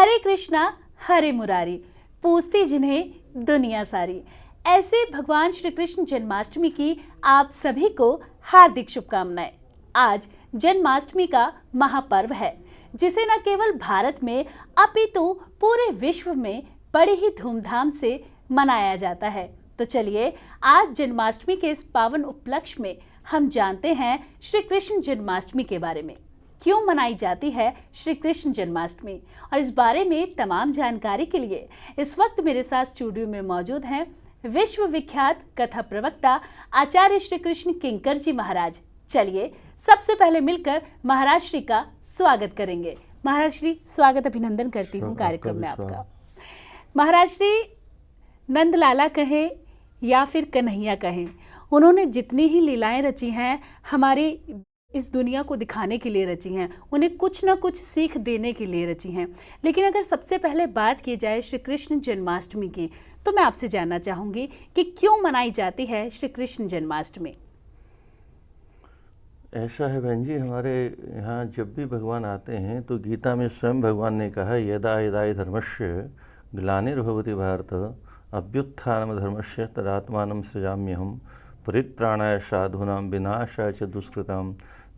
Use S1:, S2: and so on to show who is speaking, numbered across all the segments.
S1: हरे मुरारी, पूजती जिन्हें दुनिया सारी। ऐसे भगवान श्री कृष्ण जन्माष्टमी की आप सभी को हार्दिक शुभकामनाएं। आज जन्माष्टमी का महापर्व है, जिसे न केवल भारत में अपितु पूरे विश्व में बड़ी ही धूमधाम से मनाया जाता है। तो चलिए आज जन्माष्टमी के इस पावन उपलक्ष्य में हम जानते हैं श्री कृष्ण जन्माष्टमी के बारे में। क्यों मनाई जाती है श्री कृष्ण जन्माष्टमी, और इस बारे में तमाम जानकारी के लिए इस वक्त मेरे साथ स्टूडियो में मौजूद हैं विश्व विख्यात कथा प्रवक्ता आचार्य श्री कृष्ण किंकर जी महाराज। चलिए सबसे पहले मिलकर महाराज श्री का स्वागत करेंगे। महाराज श्री, स्वागत अभिनंदन करती हूँ कार्यक्रम में आपका। महाराज श्री, नंदलाला कहें या फिर कन्हैया कहें, उन्होंने जितनी ही लीलाएं रची हैं हमारी इस दुनिया को दिखाने के लिए रची हैं, उन्हें कुछ ना कुछ सीख देने के लिए रची हैं। लेकिन अगर सबसे पहले बात की जाए श्री कृष्ण जन्माष्टमी की, तो मैं आपसे जानना चाहूँगी कि क्यों मनाई जाती है श्री कृष्ण जन्माष्टमी।
S2: ऐसा है बहन जी, हमारे यहाँ जब भी भगवान आते हैं तो गीता में स्वयं भगवान ने कहा यदा यदा धर्मस्य ग्लानिर्भवति भारत अभ्युत्थानम धर्मस्य तदात्मानं सृजाम्यहम् परित्राणाय साधूनां विनाशाय च दुष्कृतां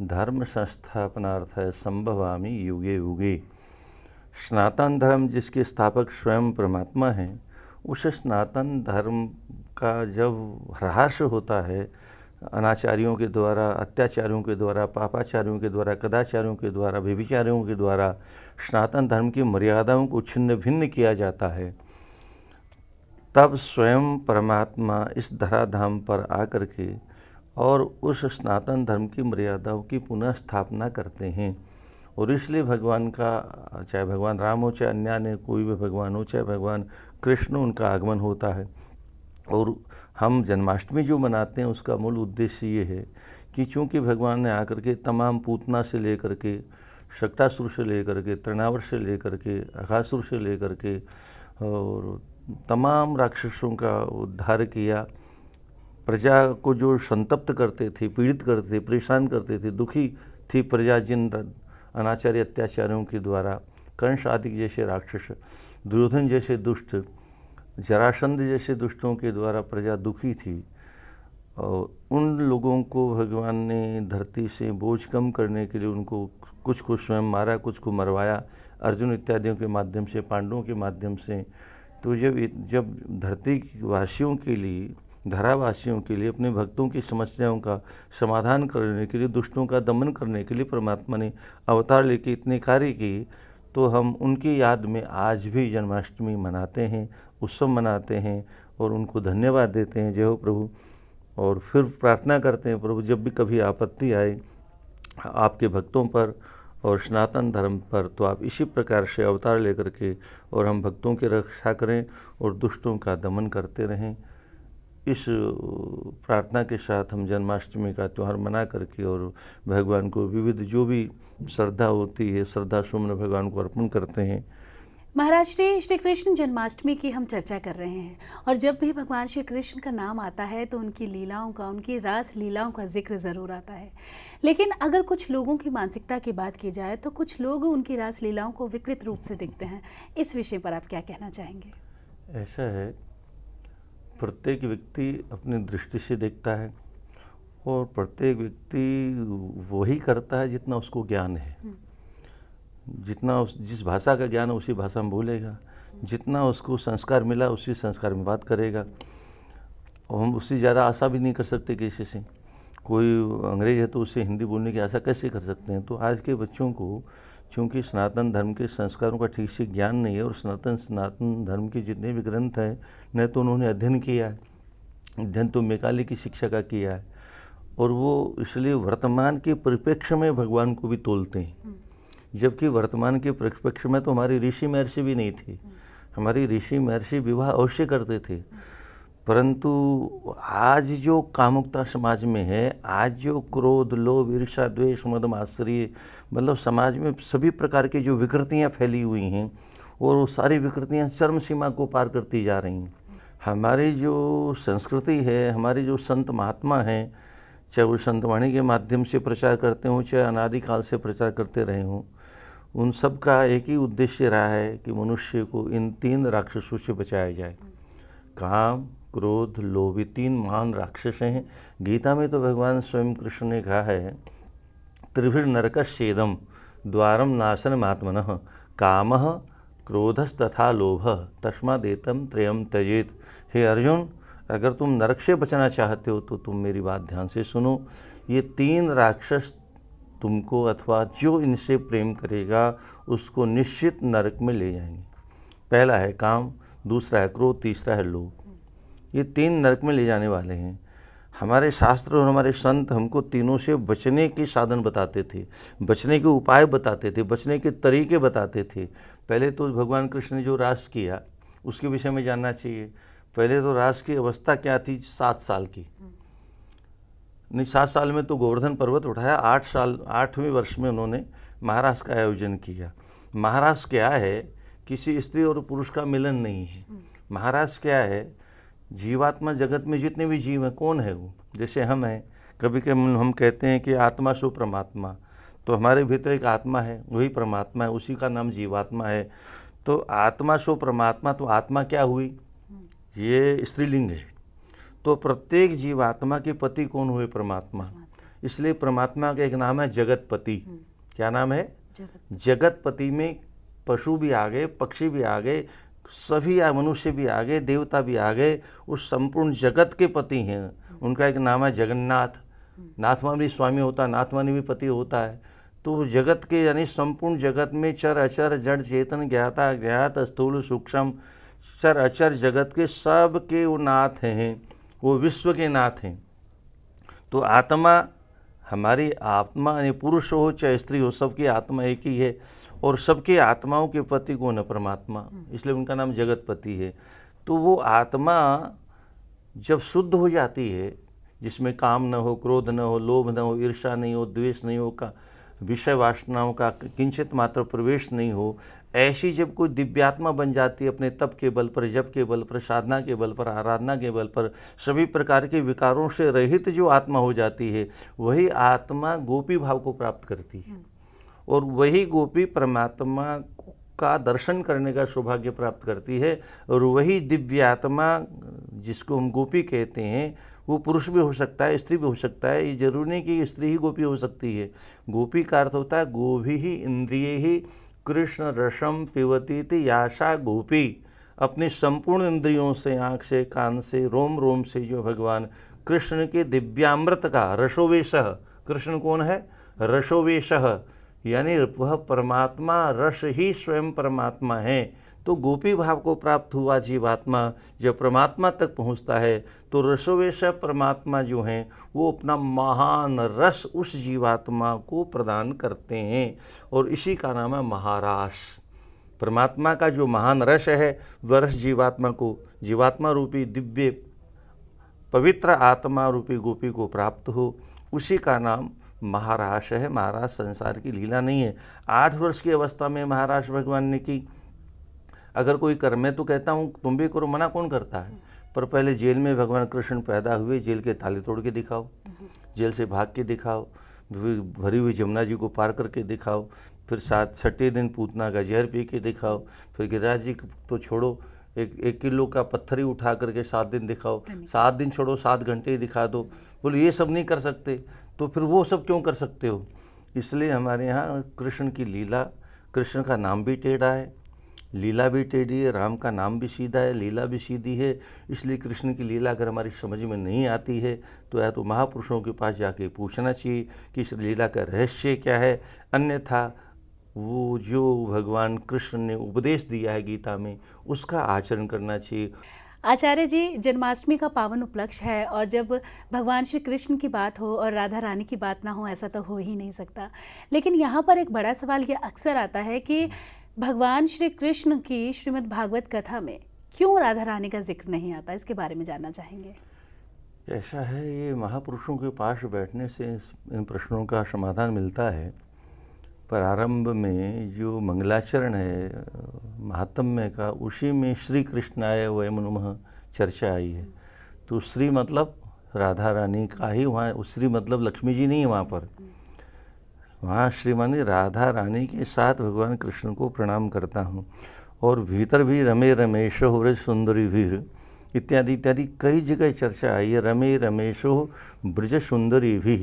S2: धर्म संस्थापनार्थाय संभवामि युगे युगे। सनातन धर्म जिसके स्थापक स्वयं परमात्मा हैं, उस सनातन धर्म का जब ह्रास होता है अनाचारियों के द्वारा, अत्याचारियों के द्वारा, पापाचारियों के द्वारा, कदाचारियों के द्वारा, व्यभिचारियों के द्वारा सनातन धर्म की मर्यादाओं को छिन्न भिन्न किया जाता है, तब स्वयं परमात्मा इस धराधाम पर आकर के और उस सनातन धर्म की मर्यादाओं की पुनः स्थापना करते हैं। और इसलिए भगवान का, चाहे भगवान राम हो, चाहे अन्य कोई भी भगवान हो, चाहे भगवान कृष्ण, उनका आगमन होता है। और हम जन्माष्टमी जो मनाते हैं उसका मूल उद्देश्य ये है कि चूँकि भगवान ने आकर के तमाम पूतना से लेकर के, शक्टासुर से लेकर के, तृणावर से लेकर के, अघासुर से लेकर के और तमाम राक्षसों का उद्धार किया। प्रजा को जो संतप्त करते थे, पीड़ित करते थे, परेशान करते थे, दुखी थी प्रजा जिन अनाचार्य अत्याचारियों के द्वारा, कंस आदि जैसे राक्षस, दुर्योधन जैसे दुष्ट, जरासंध जैसे दुष्टों के द्वारा प्रजा दुखी थी। और उन लोगों को भगवान ने धरती से बोझ कम करने के लिए उनको कुछ को स्वयं मारा, कुछ को मरवाया, अर्जुन इत्यादियों के माध्यम से, पांडवों के माध्यम से। तो जब धरती वासियों के लिए, धरावासियों के लिए, अपने भक्तों की समस्याओं का समाधान करने के लिए, दुष्टों का दमन करने के लिए परमात्मा ने अवतार लेके इतने कार्य किए, तो हम उनकी याद में आज भी जन्माष्टमी मनाते हैं, उत्सव मनाते हैं और उनको धन्यवाद देते हैं, जय हो प्रभु। और फिर प्रार्थना करते हैं, प्रभु जब भी कभी आपत्ति आए आपके भक्तों पर और सनातन धर्म पर, तो आप इसी प्रकार से अवतार लेकर के और हम भक्तों की रक्षा करें और दुष्टों का दमन करते रहें। इस प्रार्थना के साथ हम जन्माष्टमी का त्यौहार मना करके और भगवान को विविध जो भी श्रद्धा होती है, श्रद्धा सुमन भगवान को अर्पण करते हैं।
S1: महाराज श्री कृष्ण जन्माष्टमी की हम चर्चा कर रहे हैं, और जब भी भगवान श्री कृष्ण का नाम आता है तो उनकी लीलाओं का, उनकी रास लीलाओं का जिक्र ज़रूर आता है। लेकिन अगर कुछ लोगों की मानसिकता की बात की जाए तो कुछ लोग उनकी रास लीलाओं को विकृत रूप से देखते हैं। इस विषय पर आप क्या कहना चाहेंगे?
S2: ऐसा है, प्रत्येक व्यक्ति अपनी दृष्टि से देखता है और प्रत्येक व्यक्ति वही करता है जितना उसको ज्ञान है। जितना जिस भाषा का ज्ञान है उसी भाषा में बोलेगा, जितना उसको संस्कार मिला उसी संस्कार में बात करेगा। और हम उससे ज़्यादा आशा भी नहीं कर सकते किसी से। कोई अंग्रेज है तो उससे हिंदी बोलने की आशा कैसे कर सकते हैं? तो आज के बच्चों को चूँकि सनातन धर्म के संस्कारों का ठीक से ज्ञान नहीं है, और सनातन धर्म के जितने भी ग्रंथ हैं न तो उन्होंने अध्ययन किया है, अध्ययन तो मैकाले की शिक्षा का किया है, और वो इसलिए वर्तमान के परिप्रेक्ष्य में भगवान को भी तोलते हैं। जबकि वर्तमान के परिप्रेक्ष्य में तो हमारी ऋषि महर्षि भी नहीं थे। हमारी ऋषि महर्षि विवाह अवश्य करते थे, परंतु आज जो कामुकता समाज में है, आज जो क्रोध, लोभ, ईर्ष्या, द्वेष, मद, मात्सर्य, मतलब समाज में सभी प्रकार की जो विकृतियां फैली हुई हैं और वो सारी विकृतियां चरम सीमा को पार करती जा रही हैं। हमारी जो संस्कृति है, हमारे जो संत महात्मा हैं, चाहे वो संतवाणी के माध्यम से प्रचार करते हों, चाहे अनादिकाल से प्रचार करते रहे हों, उन सब का एक ही उद्देश्य रहा है कि मनुष्य को इन 3 राक्षसों से बचाया जाए। काम, क्रोध, लोभ, ये 3 महान राक्षस हैं। गीता में तो भगवान स्वयं कृष्ण ने कहा है, त्रिभिर्नरकस्येदं द्वारम नाशनम् आत्मनः कामः क्रोधस्तथा लोभः तस्मादेतं त्रयं त्यजेत। हे अर्जुन, अगर तुम नरक से बचना चाहते हो तो तुम मेरी बात ध्यान से सुनो। ये 3 राक्षस तुमको अथवा जो इनसे प्रेम करेगा उसको निश्चित नरक में ले जाएंगे। पहला है काम, दूसरा है क्रोध, तीसरा है लोभ। ये 3 नरक में ले जाने वाले हैं। हमारे शास्त्र और हमारे संत हमको तीनों से बचने के साधन बताते थे, बचने के उपाय बताते थे, बचने के तरीके बताते थे। पहले तो भगवान कृष्ण ने जो रास किया उसके विषय में जानना चाहिए। पहले तो रास की अवस्था क्या थी? 7 साल की। नहीं, 7 साल में तो गोवर्धन पर्वत उठाया। 8वें वर्ष में उन्होंने महारास का आयोजन किया। महारास क्या है? किसी स्त्री और पुरुष का मिलन नहीं है। महारास क्या है? जीवात्मा जगत में जितने भी जीव हैं, कौन है वो? जैसे हम हैं, कभी कभी हम कहते हैं कि आत्मा सो परमात्मा, तो हमारे भीतर एक आत्मा है, वही परमात्मा है, उसी का नाम जीवात्मा है। तो आत्मा सो परमात्मा, तो आत्मा क्या हुई? ये स्त्रीलिंग है। तो प्रत्येक जीवात्मा के पति कौन हुए? परमात्मा। इसलिए परमात्मा का एक नाम है जगतपति। क्या नाम है? जगतपति में पशु भी आ गए, पक्षी भी आ गए, सभी मनुष्य भी आ गए, देवता भी आ गए, उस संपूर्ण जगत के पति हैं। उनका एक नाम है जगन्नाथ। नाथ माने भी स्वामी होता है, नाथ माने भी पति होता है। तो जगत के यानी संपूर्ण जगत में चर अचर जड़ चेतन ज्ञाता ज्ञात स्थूल सूक्ष्म चर अचर जगत के सब के वो नाथ हैं, वो विश्व के नाथ हैं। तो आत्मा, हमारी आत्मा यानी पुरुष हो चाहे स्त्री हो, सबकी आत्मा एक ही है और सबके आत्माओं के पति कौन है? परमात्मा। इसलिए उनका नाम जगतपति है। तो वो आत्मा जब शुद्ध हो जाती है, जिसमें काम न हो, क्रोध न हो, लोभ न हो, ईर्ष्या नहीं हो, द्वेष नहीं हो, का विषय वासनाओं का किंचित मात्र प्रवेश नहीं हो, ऐसी जब कोई दिव्यात्मा बन जाती है अपने तप के बल पर, जप के बल पर, साधना के बल पर, आराधना के बल पर, सभी प्रकार के विकारों से रहित जो आत्मा हो जाती है, वही आत्मा गोपी भाव को प्राप्त करती है और वही गोपी परमात्मा का दर्शन करने का सौभाग्य प्राप्त करती है। और वही दिव्य आत्मा जिसको हम गोपी कहते हैं, वो पुरुष भी हो सकता है, स्त्री भी हो सकता है। ये जरूरी नहीं कि स्त्री ही गोपी हो सकती है। गोपी का अर्थ होता है गोभी ही इंद्रिय ही कृष्ण रसम पिबती याशा गोपी। अपनी संपूर्ण इंद्रियों से, आँख से, कान से, रोम रोम से जो भगवान कृष्ण के दिव्यामृत का रसोवेशः, कृष्ण कौन है? रसोवेशः, यानी वह परमात्मा रस ही स्वयं परमात्मा है। तो गोपी भाव को प्राप्त हुआ जीवात्मा जब परमात्मा तक पहुंचता है तो रसोवेश परमात्मा जो हैं वो अपना महान रस उस जीवात्मा को प्रदान करते हैं और इसी का नाम है महारास। परमात्मा का जो महान रस है वह रस जीवात्मा को, जीवात्मा रूपी दिव्य पवित्र आत्मा रूपी गोपी को प्राप्त हो, उसी का नाम महारास है। महारास संसार की लीला नहीं है। 8 वर्ष की अवस्था में महारास भगवान ने की। अगर कोई कर, मैं तो कहता हूँ तुम भी करो, मना कौन करता है? पर पहले जेल में भगवान कृष्ण पैदा हुए, जेल के ताले तोड़ के दिखाओ, जेल से भाग के दिखाओ, भरी हुई जमुना जी को पार करके दिखाओ, फिर 6ठे दिन पूतना का जहर पी के दिखाओ, फिर गिरिराज जी तो छोड़ो, 1 किलो का पत्थर ही उठा करके 7 दिन दिखाओ, 7 दिन छोड़ो 7 घंटे ही दिखा दो। बोलो ये सब नहीं कर सकते तो फिर वो सब क्यों कर सकते हो? इसलिए हमारे यहाँ कृष्ण की लीला, कृष्ण का नाम भी टेढ़ा है, लीला भी टेढ़ी है, राम का नाम भी सीधा है, लीला भी सीधी है। इसलिए कृष्ण की लीला अगर हमारी समझ में नहीं आती है तो या तो महापुरुषों के पास जाके पूछना चाहिए कि इस लीला का रहस्य क्या है, अन्यथा वो जो भगवान कृष्ण ने उपदेश दिया है गीता में उसका आचरण करना चाहिए।
S1: आचार्य जी, जन्माष्टमी का पावन उपलक्ष्य है और जब भगवान श्री कृष्ण की बात हो और राधा रानी की बात ना हो, ऐसा तो हो ही नहीं सकता। लेकिन यहाँ पर एक बड़ा सवाल ये अक्सर आता है कि भगवान श्री कृष्ण की श्रीमद् भागवत कथा में क्यों राधा रानी का जिक्र नहीं आता? इसके बारे में जानना चाहेंगे।
S2: ऐसा है, ये महापुरुषों के पास बैठने से इन प्रश्नों का समाधान मिलता है। प्रारंभ में जो मंगलाचरण है महात्म्य का, उसी में श्री कृष्णाय वयं नुमः चर्चा आई है। तो श्री मतलब राधा रानी का ही वहाँ, श्री मतलब लक्ष्मी जी नहीं है वहाँ पर। वहाँ श्रीमती राधा रानी के साथ भगवान कृष्ण को प्रणाम करता हूँ। और भीतर भी रमे रमेशो व्रज सुंदरी वीर इत्यादि इत्यादि कई जगह चर्चा आई है। रमे रमेशो ब्रज सुंदरी भी,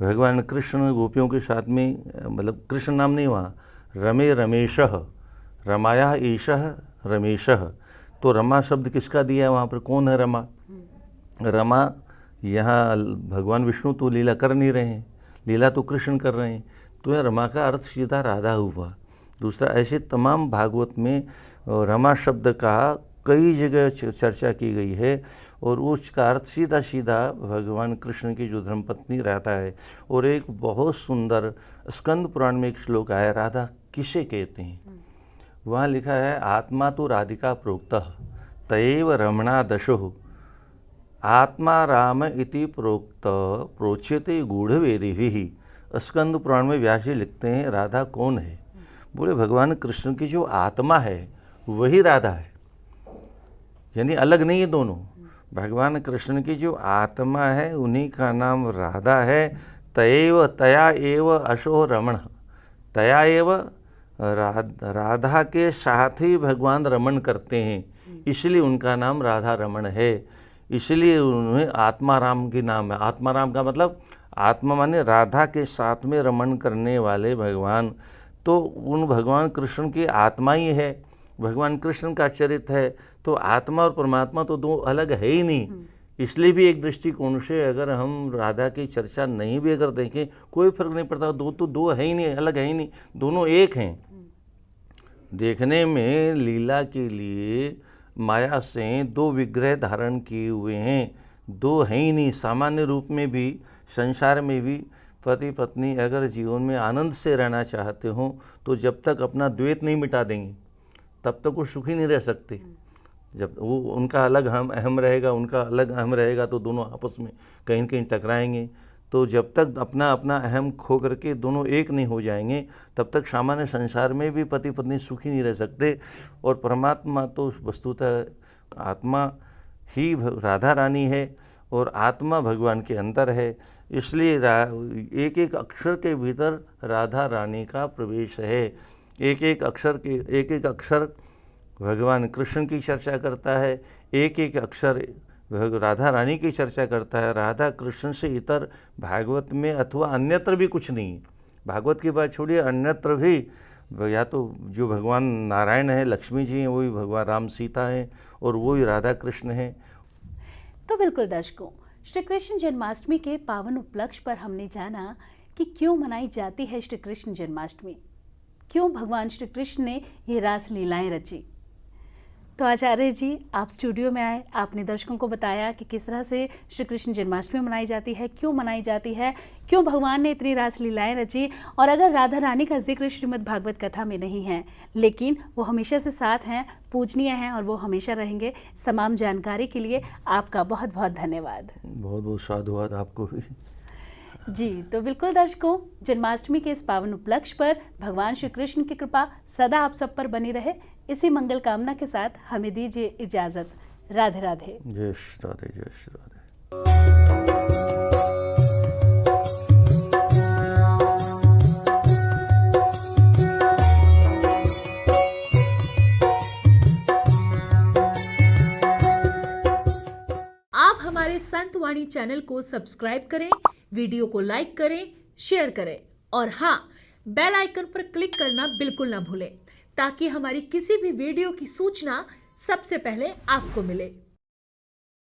S2: भगवान कृष्ण गोपियों के साथ में, मतलब कृष्ण नाम नहीं वहाँ, रमे रमेशः, रमाया ईशः रमेशः। तो रमा शब्द किसका दिया है वहाँ पर, कौन है रमा? रमा यहाँ भगवान विष्णु तो लीला कर नहीं रहे हैं, लीला तो कृष्ण कर रहे हैं, तो यह रमा का अर्थ सीधा राधा हुआ। दूसरा, ऐसे तमाम भागवत में रमा शब्द का कई जगह चर्चा की गई है और उसका अर्थ सीधा सीधा भगवान कृष्ण की जो धर्मपत्नी राधा है। और एक बहुत सुंदर स्कंद पुराण में एक श्लोक आया, राधा किसे कहते हैं? वहाँ लिखा है, आत्मा तो राधिका प्रोक्तः तयैव रमणा दशो आत्मा राम इति प्रोक्त प्रोच्यते गूढ़वेदिभिः। स्कंद पुराण में व्यास जी लिखते हैं, राधा कौन है? बोले भगवान कृष्ण की जो आत्मा है वही राधा है, यानी अलग नहीं है दोनों। भगवान कृष्ण की जो आत्मा है उन्हीं का नाम राधा है। तयैव तया एव अशो रमण, तया एव राधा के साथ ही भगवान रमण करते हैं, इसलिए उनका नाम राधा रमण है। इसलिए उन्हें आत्माराम की नाम है। आत्माराम का मतलब, आत्मा माने राधा के साथ में रमण करने वाले भगवान। तो उन भगवान कृष्ण की आत्मा ही है, भगवान कृष्ण का चरित्र है। तो आत्मा और परमात्मा तो दो अलग है ही नहीं। इसलिए भी एक दृष्टिकोण से अगर हम राधा की चर्चा नहीं भी अगर देखें, कोई फर्क नहीं पड़ता, दो तो दो है ही नहीं, अलग है ही नहीं, दोनों एक हैं। देखने में लीला के लिए माया से दो विग्रह धारण किए हुए हैं, दो हैं ही नहीं। सामान्य रूप में भी, संसार में भी पति पत्नी अगर जीवन में आनंद से रहना चाहते हो तो जब तक अपना द्वैत नहीं मिटा देंगे तब तक वो सुखी नहीं रह सकते। जब वो उनका अलग हम अहम रहेगा, उनका अलग अहम रहेगा, तो दोनों आपस में कहीं न कहीं टकराएंगे। तो जब तक अपना अपना अहम खो करके दोनों एक नहीं हो जाएंगे तब तक सामान्य संसार में भी पति पत्नी सुखी नहीं रह सकते। और परमात्मा तो वस्तुतः आत्मा ही राधा रानी है और आत्मा भगवान के अंदर है। इसलिए एक एक अक्षर के भीतर राधा रानी का प्रवेश है। एक एक अक्षर भगवान कृष्ण की चर्चा करता है, एक एक अक्षर राधा रानी की चर्चा करता है। राधा कृष्ण से इतर भागवत में अथवा अन्यत्र भी कुछ नहीं है। भागवत की बात छोड़िए, अन्यत्र भी या तो जो भगवान नारायण है, लक्ष्मी जी हैं, वही भगवान राम सीता हैं और वही राधा कृष्ण हैं।
S1: तो बिल्कुल दर्शकों, श्री कृष्ण जन्माष्टमी के पावन उपलक्ष्य पर हमने जाना कि क्यों मनाई जाती है श्री कृष्ण जन्माष्टमी, क्यों भगवान श्री कृष्ण ने ये रास लीलाएं रची। तो आचार्य जी, आप स्टूडियो में आए, आपने दर्शकों को बताया कि किस तरह से श्री कृष्ण जन्माष्टमी मनाई जाती है, क्यों मनाई जाती है, क्यों भगवान ने इतनी रास लीलाएं रची। और अगर राधा रानी का जिक्र श्रीमद् भागवत कथा में नहीं है, लेकिन वो हमेशा से साथ हैं, पूजनीय हैं और वो हमेशा रहेंगे। तमाम जानकारी के लिए आपका बहुत बहुत धन्यवाद।
S2: बहुत बहुत साधुवाद आपको भी।
S1: जी, तो बिल्कुल दर्शकों, जन्माष्टमी के इस पावन उपलक्ष्य पर भगवान श्री कृष्ण की कृपा सदा आप सब पर बनी रहे, इसी मंगल कामना के साथ हमें दीजिए इजाजत। राधे राधे।
S2: जय श्री राधे, जय श्री राधे।
S3: आप हमारे संत वाणी चैनल को सब्सक्राइब करें, वीडियो को लाइक करें, शेयर करें और हाँ, बेल आइकन पर क्लिक करना बिल्कुल ना भूलें ताकि हमारी किसी भी वीडियो की सूचना सबसे पहले आपको मिले।